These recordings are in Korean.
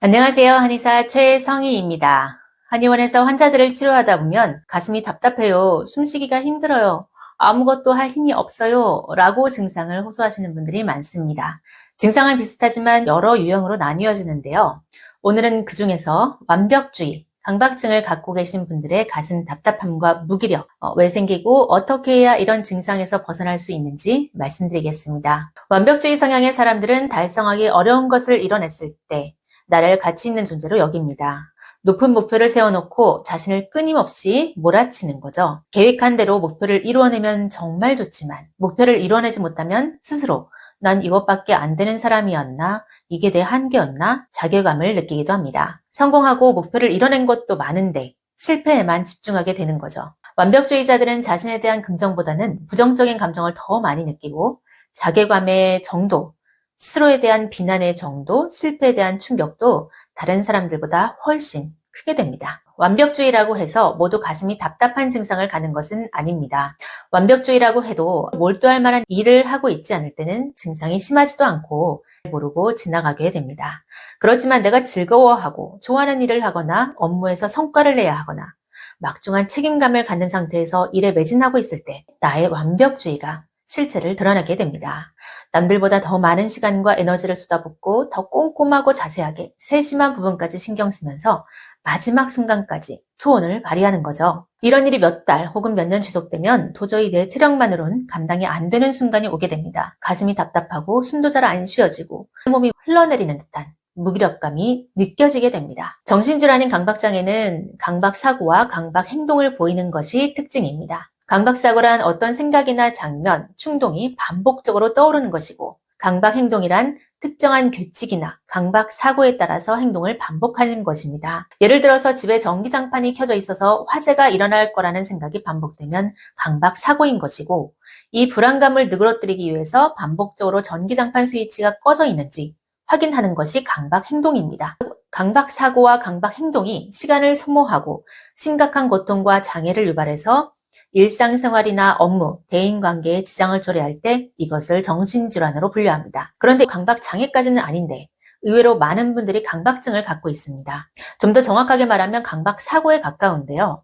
안녕하세요. 한의사 최성희입니다. 한의원에서 환자들을 치료하다 보면 가슴이 답답해요. 숨쉬기가 힘들어요. 아무것도 할 힘이 없어요. 라고 증상을 호소하시는 분들이 많습니다. 증상은 비슷하지만 여러 유형으로 나뉘어지는데요. 오늘은 그 중에서 완벽주의, 강박증을 갖고 계신 분들의 가슴 답답함과 무기력, 왜 생기고 어떻게 해야 이런 증상에서 벗어날 수 있는지 말씀드리겠습니다. 완벽주의 성향의 사람들은 달성하기 어려운 것을 이뤄냈을 때 나를 가치 있는 존재로 여깁니다. 높은 목표를 세워놓고 자신을 끊임없이 몰아치는 거죠. 계획한 대로 목표를 이루어내면 정말 좋지만 목표를 이루어내지 못하면 스스로 난 이것밖에 안 되는 사람이었나? 이게 내 한계였나? 자괴감을 느끼기도 합니다. 성공하고 목표를 이뤄낸 것도 많은데 실패에만 집중하게 되는 거죠. 완벽주의자들은 자신에 대한 긍정보다는 부정적인 감정을 더 많이 느끼고 자괴감의 정도, 스스로에 대한 비난의 정도, 실패에 대한 충격도 다른 사람들보다 훨씬 크게 됩니다. 완벽주의라고 해서 모두 가슴이 답답한 증상을 가는 것은 아닙니다. 완벽주의라고 해도 몰두할 만한 일을 하고 있지 않을 때는 증상이 심하지도 않고 모르고 지나가게 됩니다. 그렇지만 내가 즐거워하고 좋아하는 일을 하거나 업무에서 성과를 내야 하거나 막중한 책임감을 갖는 상태에서 일에 매진하고 있을 때 나의 완벽주의가 실체를 드러나게 됩니다. 남들보다 더 많은 시간과 에너지를 쏟아붓고 더 꼼꼼하고 자세하게 세심한 부분까지 신경 쓰면서 마지막 순간까지 투혼을 발휘하는 거죠. 이런 일이 몇 달 혹은 몇 년 지속되면 도저히 내 체력만으론 감당이 안 되는 순간이 오게 됩니다. 가슴이 답답하고 숨도 잘 안 쉬어지고 몸이 흘러내리는 듯한 무기력감이 느껴지게 됩니다. 정신질환인 강박장애는 강박사고와 강박행동을 보이는 것이 특징입니다. 강박사고란 어떤 생각이나 장면, 충동이 반복적으로 떠오르는 것이고 강박행동이란 특정한 규칙이나 강박사고에 따라서 행동을 반복하는 것입니다. 예를 들어서 집에 전기장판이 켜져 있어서 화재가 일어날 거라는 생각이 반복되면 강박사고인 것이고 이 불안감을 누그러뜨리기 위해서 반복적으로 전기장판 스위치가 꺼져 있는지 확인하는 것이 강박행동입니다. 강박사고와 강박행동이 시간을 소모하고 심각한 고통과 장애를 유발해서 일상생활이나 업무, 대인관계에 지장을 초래할 때 이것을 정신질환으로 분류합니다. 그런데 강박장애까지는 아닌데 의외로 많은 분들이 강박증을 갖고 있습니다. 좀 더 정확하게 말하면 강박사고에 가까운데요.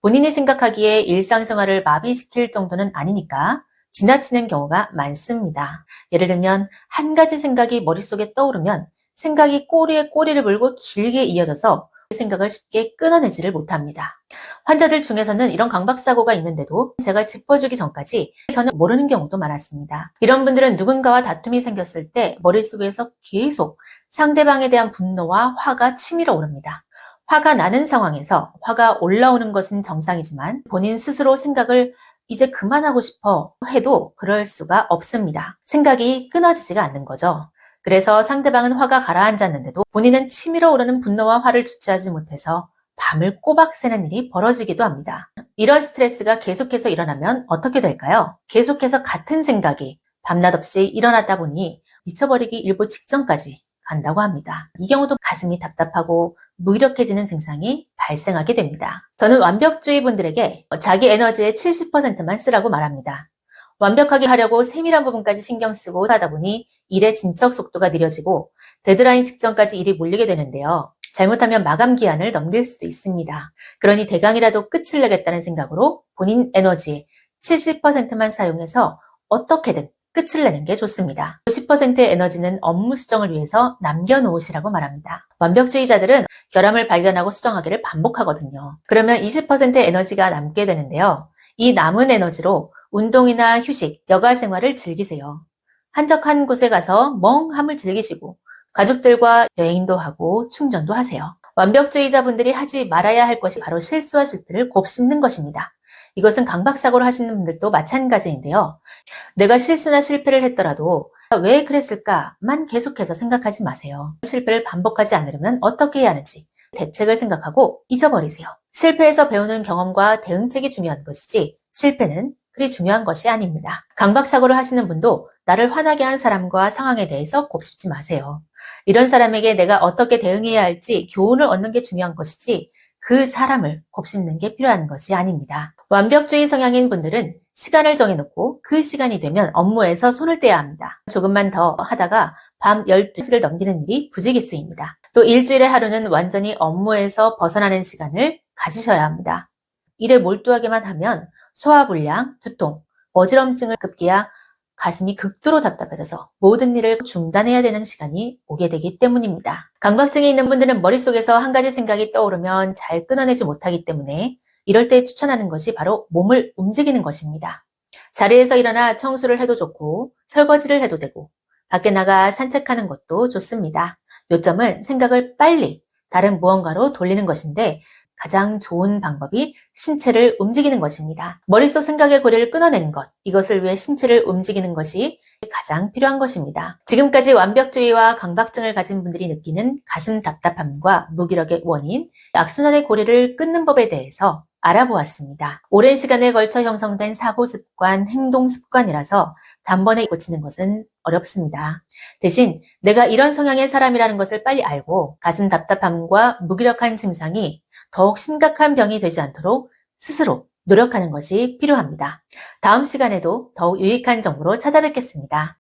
본인이 생각하기에 일상생활을 마비시킬 정도는 아니니까 지나치는 경우가 많습니다. 예를 들면 한 가지 생각이 머릿속에 떠오르면 생각이 꼬리에 꼬리를 물고 길게 이어져서 생각을 쉽게 끊어내지를 못합니다. 환자들 중에서는 이런 강박사고가 있는데도 제가 짚어주기 전까지 전혀 모르는 경우도 많았습니다. 이런 분들은 누군가와 다툼이 생겼을 때 머릿속에서 계속 상대방에 대한 분노와 화가 치밀어 오릅니다. 화가 나는 상황에서 화가 올라오는 것은 정상이지만 본인 스스로 생각을 이제 그만하고 싶어 해도 그럴 수가 없습니다. 생각이 끊어지지가 않는 거죠. 그래서 상대방은 화가 가라앉았는데도 본인은 치밀어 오르는 분노와 화를 주체하지 못해서 밤을 꼬박 새는 일이 벌어지기도 합니다. 이런 스트레스가 계속해서 일어나면 어떻게 될까요? 계속해서 같은 생각이 밤낮 없이 일어나다 보니 미쳐버리기 일보 직전까지 간다고 합니다. 이 경우도 가슴이 답답하고 무기력해지는 증상이 발생하게 됩니다. 저는 완벽주의 분들에게 자기 에너지의 70%만 쓰라고 말합니다. 완벽하게 하려고 세밀한 부분까지 신경 쓰고 하다 보니 일의 진척 속도가 느려지고 데드라인 직전까지 일이 몰리게 되는데요. 잘못하면 마감 기한을 넘길 수도 있습니다. 그러니 대강이라도 끝을 내겠다는 생각으로 본인 에너지의 70%만 사용해서 어떻게든 끝을 내는 게 좋습니다. 10%의 에너지는 업무 수정을 위해서 남겨놓으시라고 말합니다. 완벽주의자들은 결함을 발견하고 수정하기를 반복하거든요. 그러면 20%의 에너지가 남게 되는데요. 이 남은 에너지로 운동이나 휴식, 여가 생활을 즐기세요. 한적한 곳에 가서 멍함을 즐기시고 가족들과 여행도 하고 충전도 하세요. 완벽주의자분들이 하지 말아야 할 것이 바로 실수와 실패를 곱씹는 것입니다. 이것은 강박사고를 하시는 분들도 마찬가지인데요. 내가 실수나 실패를 했더라도 왜 그랬을까만 계속해서 생각하지 마세요. 실패를 반복하지 않으려면 어떻게 해야 하는지 대책을 생각하고 잊어버리세요. 실패에서 배우는 경험과 대응책이 중요한 것이지 실패는 그리 중요한 것이 아닙니다. 강박사고를 하시는 분도 나를 화나게 한 사람과 상황에 대해서 곱씹지 마세요. 이런 사람에게 내가 어떻게 대응해야 할지 교훈을 얻는 게 중요한 것이지 그 사람을 곱씹는 게 필요한 것이 아닙니다. 완벽주의 성향인 분들은 시간을 정해놓고 그 시간이 되면 업무에서 손을 떼야 합니다. 조금만 더 하다가 밤 12시를 넘기는 일이 부지기수입니다. 또 일주일에 하루는 완전히 업무에서 벗어나는 시간을 가지셔야 합니다. 일에 몰두하게만 하면 소화불량, 두통, 어지럼증을 급기야 가슴이 극도로 답답해져서 모든 일을 중단해야 되는 시간이 오게 되기 때문입니다. 강박증이 있는 분들은 머릿속에서 한 가지 생각이 떠오르면 잘 끊어내지 못하기 때문에 이럴 때 추천하는 것이 바로 몸을 움직이는 것입니다. 자리에서 일어나 청소를 해도 좋고 설거지를 해도 되고 밖에 나가 산책하는 것도 좋습니다. 요점은 생각을 빨리 다른 무언가로 돌리는 것인데 가장 좋은 방법이 신체를 움직이는 것입니다. 머릿속 생각의 고리를 끊어내는 것, 이것을 위해 신체를 움직이는 것이 가장 필요한 것입니다. 지금까지 완벽주의와 강박증을 가진 분들이 느끼는 가슴 답답함과 무기력의 원인, 악순환의 고리를 끊는 법에 대해서 알아보았습니다. 오랜 시간에 걸쳐 형성된 사고 습관, 행동 습관이라서 단번에 고치는 것은 어렵습니다. 대신 내가 이런 성향의 사람이라는 것을 빨리 알고 가슴 답답함과 무기력한 증상이 더욱 심각한 병이 되지 않도록 스스로 노력하는 것이 필요합니다. 다음 시간에도 더욱 유익한 정보로 찾아뵙겠습니다.